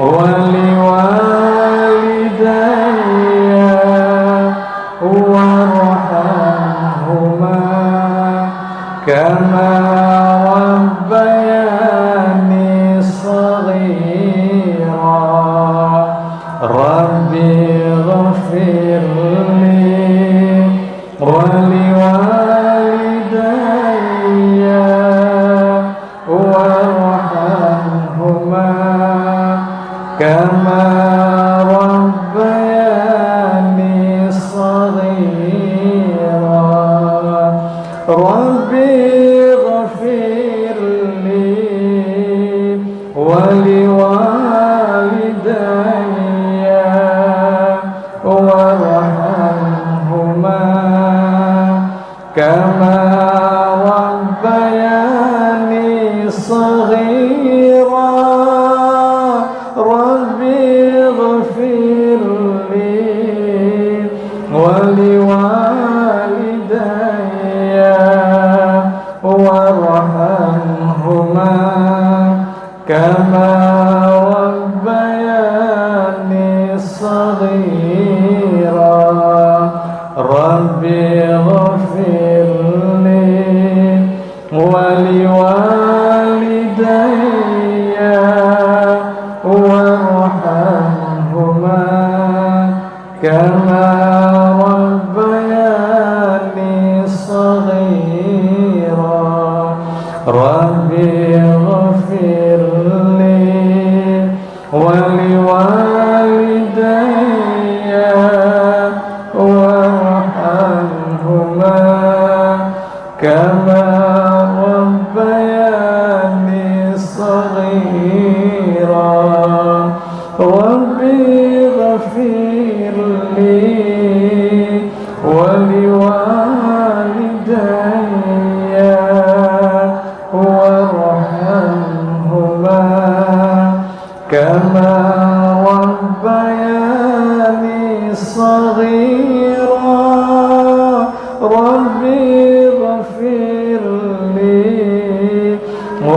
wali walidayya warhamhuma kama rabbayani shaghira. Rabbi ghafirli wali walidayya warhamhuma kama rabbayani shaghira. Rabbi ghafirli wali walidayya warhamhuma kama rabbayani shaghira. Rabbi ghafirli wali walidayya وارحمهما كما ربياني صغيرا رب اغفر لي ولوالدي وارحمهما كما ربياني صغيرا رب اغفر لي ولوالدي وارحمهما كما ربياني صغيرا رب اغفر لي ولوالدي وارحمهما كما ربياني صغيرا رب اغفر لي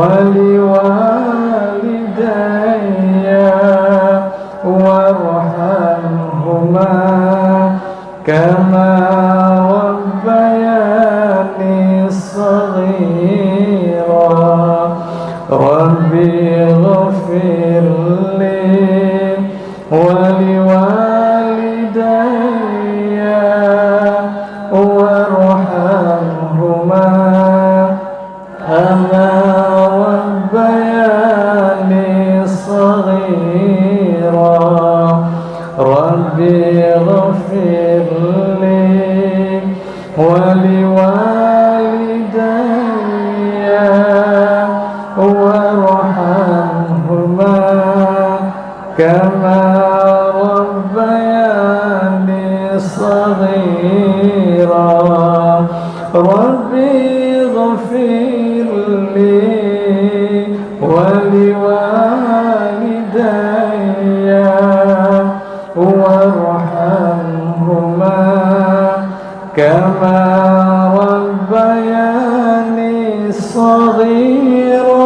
ولوالدي وارحمهما كما ربياني صغيرا رب اغفر لي ولوالدي وارحمهما كما ربياني صغيرا رب اغفر لي ولوالدي وارحمهما كما ربياني صغيرا رب اغفر لي ولوالدي وارحمهما كما ربياني صغيرا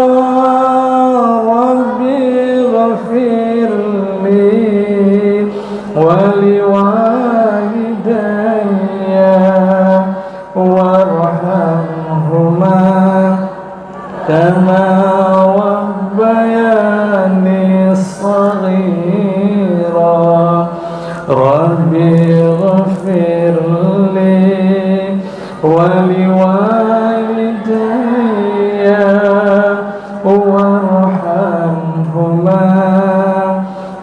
رب اغفر لي ولوالدي وارحمهما كما ربياني صغيرا رب اغفر لي ولوالدي وارحمهما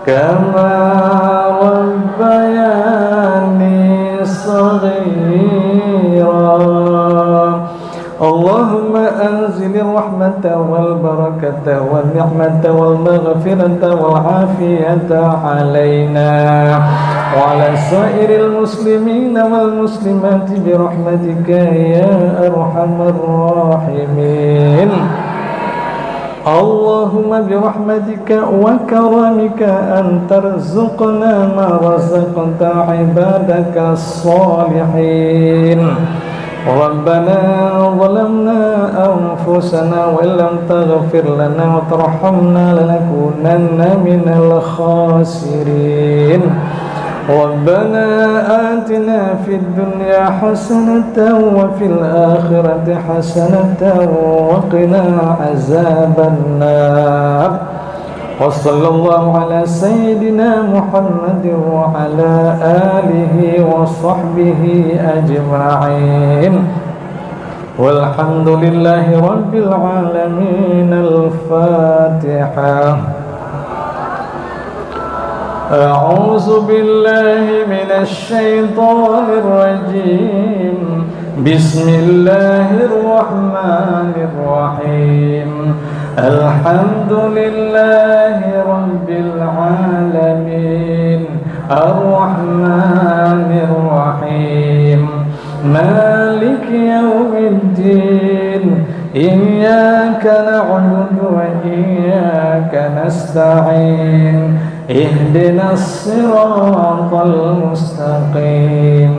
كما ربياني صغيرا اللهم أنزل الرحمة والبركة والنعمة والمغفرة والعافية علينا وعلى سائر المسلمين والمسلمات برحمتك يا أرحم الراحمين اللهم برحمتك وكرمك أن ترزقنا ما رزقت عبادك الصالحين ربنا ظلمنا أنفسنا وإن لم تغفر لنا وترحمنا لنكونن من الخاسرين ربنا آتنا في الدنيا حسنة وفي الآخرة حسنة وقنا عذاب النار وصلى الله على سيدنا محمد وعلى آله وصحبه أجمعين والحمد لله رب العالمين الفاتحة أعوذ بالله من الشيطان الرجيم بسم الله الرحمن الرحيم الحمد لله رب العالمين الرحمن الرحيم مالك يوم الدين إياك نعبد وإياك نستعين اهدنا الصراط المستقيم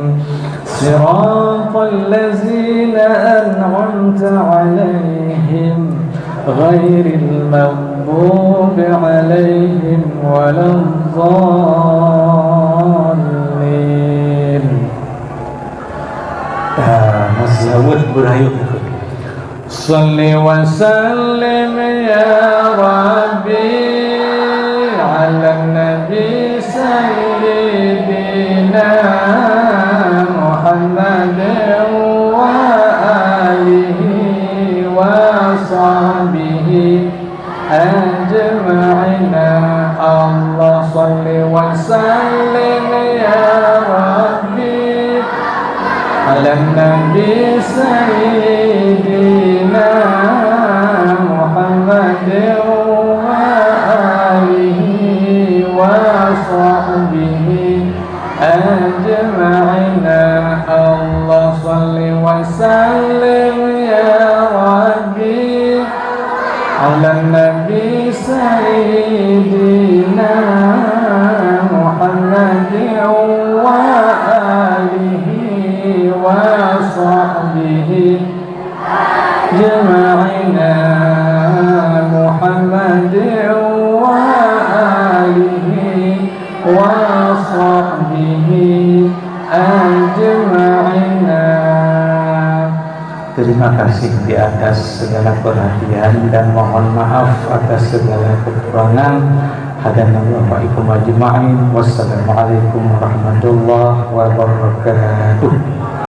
صراط الذين أنعمت عليهم غير المغضوب عليهم ولا الضالين. Masih awet berayu. Salli wa sallim ya Rabbi ala Nabi Sayyidina Muhammad wa alihi wa sahbihi ajma'ina. Allah salli wa sallim ya Rabbi ala Nabi Sayyidina Muhammad wa alihi wa sahbihi ajma'ina. Allah salli wa sallim ya Rabbi ala Nabi Sayyidina Muhammad wa alihi wa sahbihi ajma'ina. Muhammad wa alihi wa sahbihi ajma'ina. Terima kasih di atas segala perhatian dan mohon maaf atas segala kekurangan. Hadanallahu wa iyyakum ajma'in. Wassalamualaikum warahmatullahi wabarakatuh.